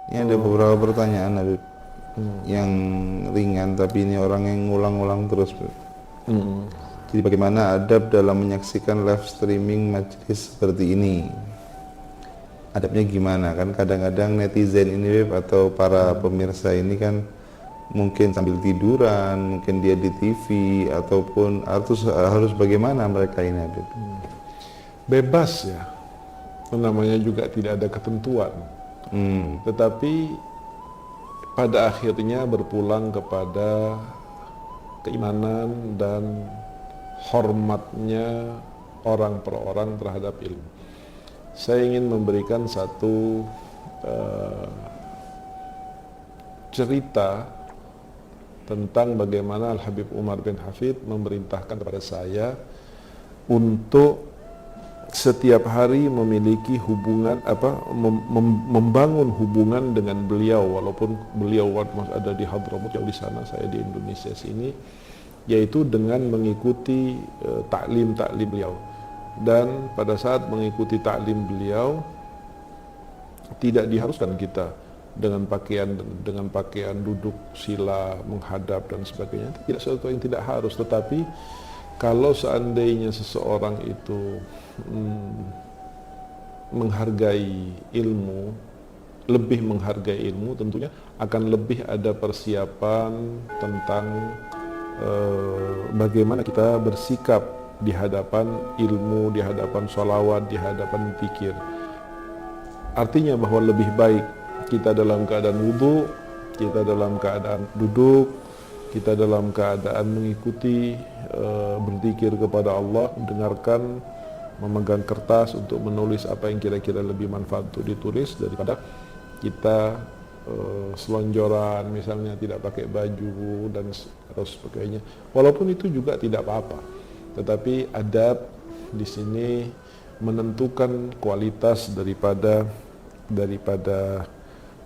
Ini ada beberapa pertanyaan Habib yang ringan, tapi ini orang yang ngulang-ngulang terus, Habib. Jadi bagaimana adab dalam menyaksikan live streaming majelis seperti ini? Adabnya gimana? Kan kadang-kadang netizen ini, Habib, atau para pemirsa ini kan mungkin sambil tiduran, mungkin dia di TV, ataupun harus bagaimana mereka ini, Habib? Bebas ya, namanya juga tidak ada ketentuan. Tetapi pada akhirnya berpulang kepada keimanan dan hormatnya orang per orang terhadap ilmu. Saya ingin memberikan satu cerita tentang bagaimana Al-Habib Umar bin Hafid memerintahkan kepada saya untuk setiap hari memiliki hubungan membangun hubungan dengan beliau, walaupun beliau masih ada di Hadramut, jauh di sana, saya di Indonesia sini, yaitu dengan mengikuti taklim beliau. Dan pada saat mengikuti taklim beliau tidak diharuskan kita dengan pakaian duduk sila menghadap dan sebagainya, tidak sesuatu yang tidak harus. Tetapi kalau seandainya seseorang itu menghargai ilmu, lebih menghargai ilmu, tentunya akan lebih ada persiapan tentang bagaimana kita bersikap di hadapan ilmu, di hadapan sholawat, di hadapan zikir. Artinya bahwa lebih baik kita dalam keadaan wudu, kita dalam keadaan duduk, kita dalam keadaan mengikuti berzikir kepada Allah, mendengarkan, memegang kertas untuk menulis apa yang kira-kira lebih manfaat untuk ditulis, daripada kita selonjoran misalnya, tidak pakai baju dan atau sebagainya. Walaupun itu juga tidak apa-apa, tetapi adab di sini menentukan kualitas daripada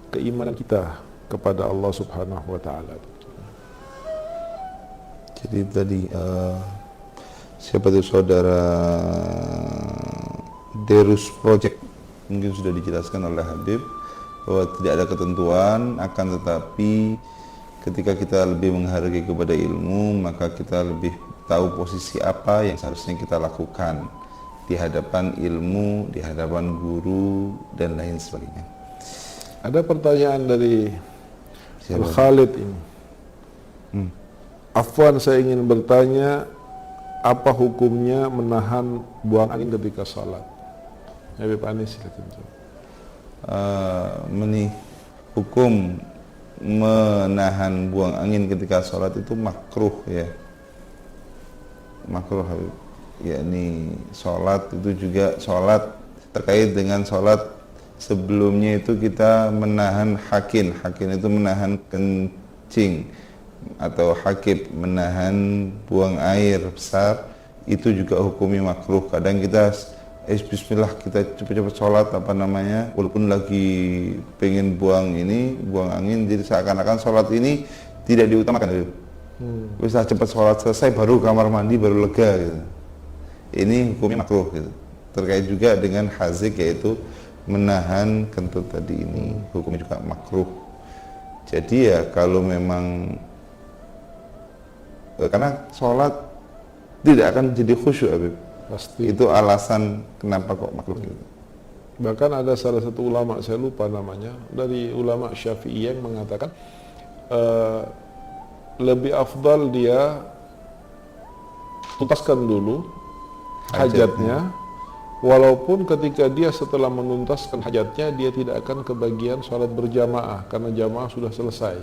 keimanan kita kepada Allah Subhanahu wa taala. Jadi tadi siapa itu saudara Derus Project, mungkin sudah dijelaskan oleh Habib bahwa tidak ada ketentuan, akan tetapi ketika kita lebih menghargai kepada ilmu, maka kita lebih tahu posisi apa yang seharusnya kita lakukan di hadapan ilmu, di hadapan guru dan lain sebagainya. Ada pertanyaan dari Khalid ini. Afwan, saya ingin bertanya, apa hukumnya menahan buang angin ketika sholat? Habib Anis, silakan. Hukum menahan buang angin ketika sholat itu makruh ya. Makruh, Habib. Yakni sholat itu juga sholat terkait dengan sholat sebelumnya itu kita menahan hakin itu menahan kencing, atau hakib menahan buang air besar, itu juga hukumnya makruh. Kadang kita bismillah, kita cepat-cepat sholat walaupun lagi pengen buang angin, jadi seakan-akan sholat ini tidak diutamakan. Bisa cepat sholat selesai baru kamar mandi baru lega gitu. Ini hukumnya makruh gitu. Terkait juga dengan hazik, yaitu menahan kentut tadi, ini hukumnya juga makruh. Jadi ya kalau memang karena sholat tidak akan jadi khusyuk, Habib. Pasti. Itu alasan kenapa kok makruh gitu. Bahkan ada salah satu ulama, saya lupa namanya, dari ulama Syafi'i yang mengatakan lebih afdal dia tuntaskan dulu hajatnya, walaupun ketika dia setelah menuntaskan hajatnya dia tidak akan kebagian sholat berjamaah karena jamaah sudah selesai.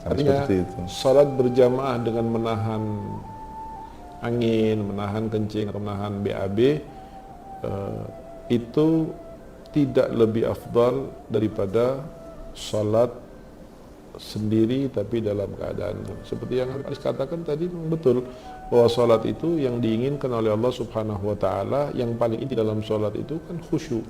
Artinya sholat berjamaah dengan menahan angin, menahan kencing atau menahan BAB itu tidak lebih afdal daripada sholat sendiri tapi dalam keadaan seperti yang Aris katakan tadi. Betul bahwa sholat itu yang diinginkan oleh Allah Subhanahu wa taala, yang paling inti dalam sholat itu kan khusyuk.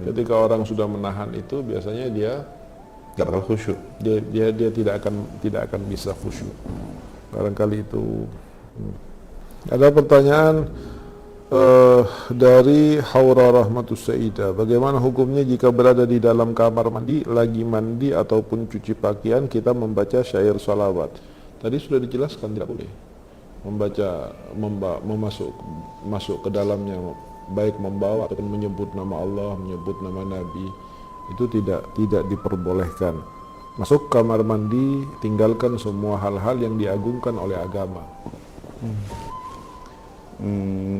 Ketika orang sudah menahan itu, biasanya dia nggak bakal khusyuk. Dia tidak akan bisa khusyuk. Barangkali itu. Ada pertanyaan, Dari Haura Rahmatus Saidah, bagaimana hukumnya jika berada di dalam kamar mandi, lagi mandi ataupun cuci pakaian, kita membaca syair salawat? Tadi sudah dijelaskan tidak boleh membaca, masuk ke dalamnya, baik membawa ataupun menyebut nama Allah, menyebut nama Nabi, itu tidak diperbolehkan. Masuk kamar mandi, tinggalkan semua hal-hal yang diagungkan oleh agama.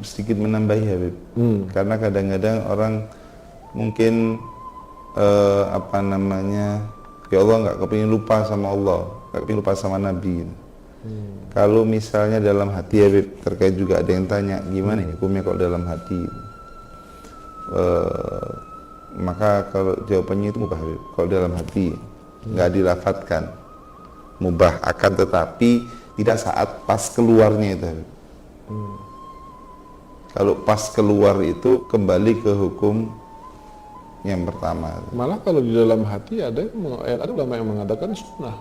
Sedikit menambahi Habib, karena kadang-kadang orang mungkin ya Allah nggak kepingin lupa sama Allah, nggak kepingin lupa sama Nabi. Kalau misalnya dalam hati Habib, terkait juga ada yang tanya gimana hukumnya kalau dalam hati, maka kalau jawabannya itu mubah Habib. Kalau dalam hati nggak dilafatkan mubah, akan tetapi tidak saat pas keluarnya itu Habib. Kalau pas keluar itu kembali ke hukum yang pertama. Malah kalau di dalam hati ada ulama yang mengatakan sunnah.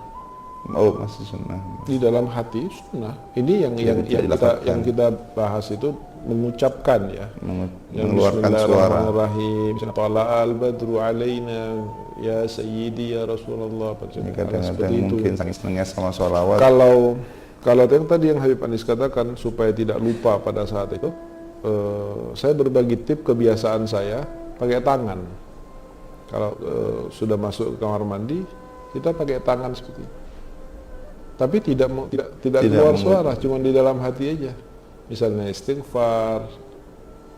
Oh, masih sunnah. Di dalam hati sunnah. Ini yang kita bahas itu mengucapkan ya. Mengeluarkan suara. Bismillahirrahmanirrahim. Tala al-badru alaina ya sayyidi ya Rasulullah. Ini kadang-kadang mungkin saking senangnya sama sholawat. Kalau yang tadi yang Habib Anis katakan supaya tidak lupa pada saat itu, saya berbagi tip kebiasaan saya pakai tangan. Kalau sudah masuk ke kamar mandi, kita pakai tangan seperti itu. Tapi tidak keluar suara, cuma di dalam hati aja. Misalnya istighfar.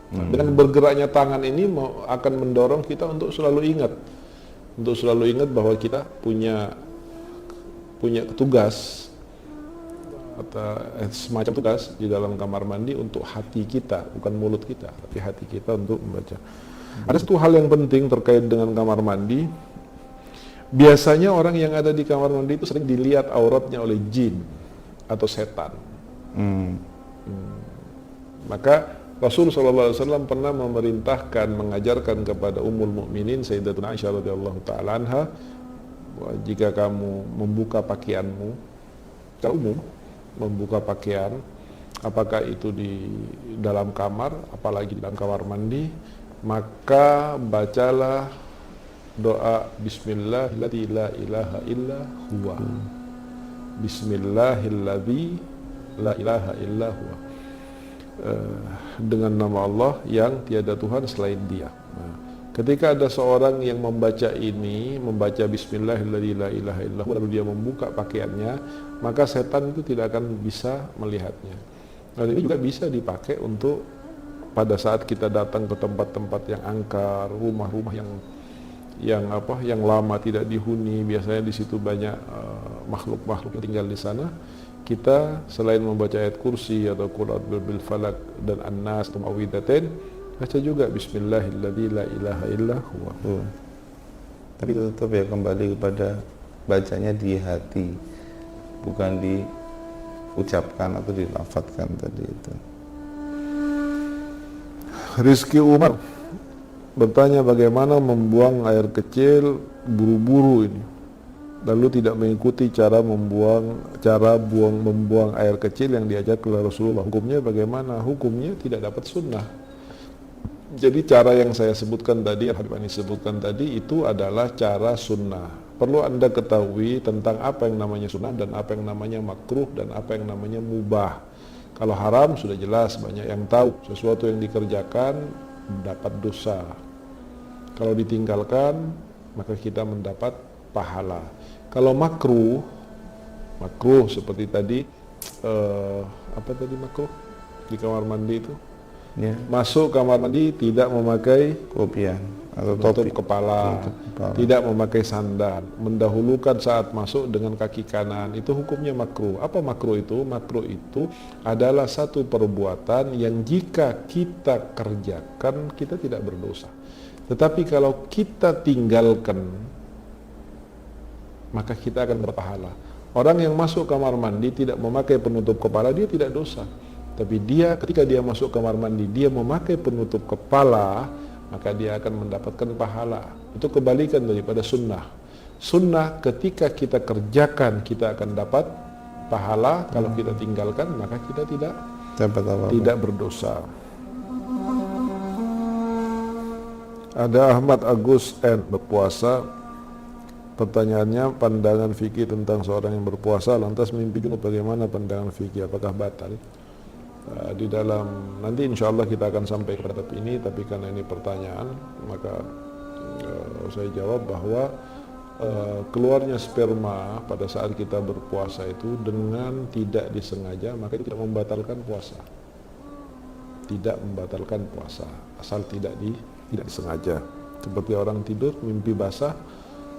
Dengan bergeraknya tangan ini akan mendorong kita untuk selalu ingat bahwa kita punya tugas atau semacam tugas di dalam kamar mandi untuk hati kita, bukan mulut kita, tapi hati kita untuk membaca. Ada satu hal yang penting terkait dengan kamar mandi. Biasanya orang yang ada di kamar mandi itu sering dilihat auratnya oleh jin atau setan. Maka Rasul SAW pernah memerintahkan, mengajarkan kepada Ummul Mukminin Sayyidatuna Aisyah radhiyallahu taala anha, jika kamu membuka pakaianmu secara umum, membuka pakaian, apakah itu di dalam kamar, apalagi di dalam kamar mandi, maka bacalah doa Bismillahilladzi la ilaha illa huwa. Bismillahilladzi la ilaha illa huwa. Dengan nama Allah yang tiada Tuhan selain Dia. Nah, ketika ada seorang yang membaca Bismillahilladzi la ilaha illa huwa, lalu dia membuka pakaiannya, maka setan itu tidak akan bisa melihatnya. Dan ini juga bisa dipakai untuk pada saat kita datang ke tempat-tempat yang angker, rumah-rumah yang lama tidak dihuni, biasanya di situ banyak makhluk-makhluk yang tinggal di sana. Kita selain membaca ayat kursi atau qul a'udzu falak dan an-nas atau muawwidzatain, baca juga Bismillahilladzi la ilaha illa huwa. Tapi tetap ya kembali kepada bacanya di hati, bukan diucapkan atau dilafadzkan tadi itu. Rizky Umar bertanya bagaimana membuang air kecil buru-buru ini, lalu tidak mengikuti cara membuang air kecil yang diajarkan oleh Rasulullah. Hukumnya bagaimana? Hukumnya tidak dapat sunnah. Jadi cara yang saya sebutkan tadi, Habib Anis sebutkan tadi, itu adalah cara sunnah. Perlu Anda ketahui tentang apa yang namanya sunnah dan apa yang namanya makruh dan apa yang namanya mubah. Kalau haram sudah jelas, banyak yang tahu. Sesuatu yang dikerjakan mendapat dosa. Kalau ditinggalkan, maka kita mendapat pahala. Kalau makruh seperti tadi, apa tadi makruh di kamar mandi itu? Ya. Masuk kamar mandi tidak memakai kopiah atau tutup kepala, tidak memakai sandal, mendahulukan saat masuk dengan kaki kanan, itu hukumnya makruh. Apa makruh itu? Makruh itu adalah satu perbuatan yang jika kita kerjakan kita tidak berdosa. Tetapi kalau kita tinggalkan, maka kita akan berpahala. Orang yang masuk kamar mandi tidak memakai penutup kepala, dia tidak dosa. Tapi ketika dia masuk kamar mandi, dia memakai penutup kepala, maka dia akan mendapatkan pahala. Itu kebalikan daripada sunnah. Sunnah ketika kita kerjakan, kita akan dapat pahala. Kalau kita tinggalkan, maka kita tidak berdosa. Ada Ahmad Agus N berpuasa. Pertanyaannya, pandangan fikih tentang seorang yang berpuasa lantas mimpi junub, bagaimana pandangan fikih, apakah batal? Di dalam nanti insya Allah kita akan sampai kepada tahap ini, tapi karena ini pertanyaan maka saya jawab bahwa keluarnya sperma pada saat kita berpuasa itu dengan tidak disengaja maka itu tidak membatalkan puasa, tidak membatalkan puasa asal tidak disengaja. Seperti orang tidur mimpi basah,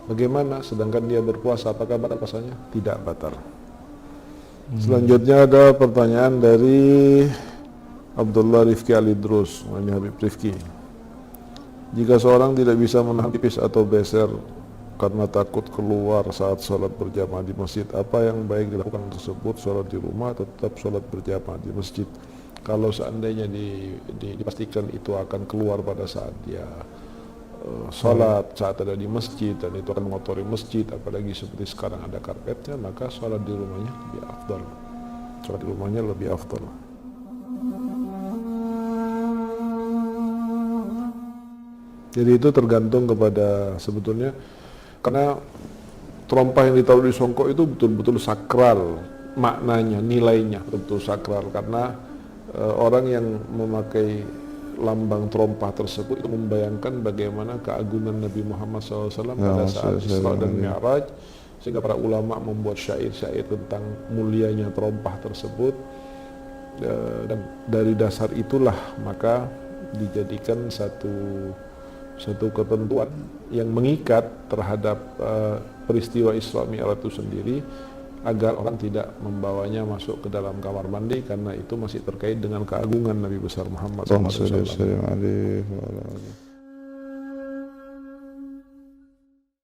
bagaimana? Sedangkan dia berpuasa, apakah batal puasanya? Tidak batal. Selanjutnya ada pertanyaan dari Abdullah Rifki Alidrus, ini Habib Rifki. Jika seorang tidak bisa menahan pipis atau beser karena takut keluar saat sholat berjamaah di masjid, apa yang baik dilakukan tersebut? Sholat di rumah atau tetap sholat berjamaah di masjid? Kalau seandainya dipastikan itu akan keluar pada saat dia sholat, saat ada di masjid, dan itu akan mengotori masjid, apalagi seperti sekarang ada karpetnya, maka sholat di rumahnya lebih afdal. Sholat di rumahnya lebih afdal. Jadi itu tergantung kepada sebetulnya, karena terompah yang ditaruh di songkok itu betul-betul sakral maknanya, nilainya betul sakral, karena orang yang memakai lambang terompah tersebut itu membayangkan bagaimana keagungan Nabi Muhammad SAW pada saat Isra dan Mi'raj, sehingga para ulama membuat syair-syair tentang mulianya terompah tersebut, dan dari dasar itulah maka dijadikan satu ketentuan yang mengikat terhadap peristiwa Isra Mi'raj itu sendiri, agar orang tidak membawanya masuk ke dalam kamar mandi, karena itu masih terkait dengan keagungan Nabi besar Muhammad SAW.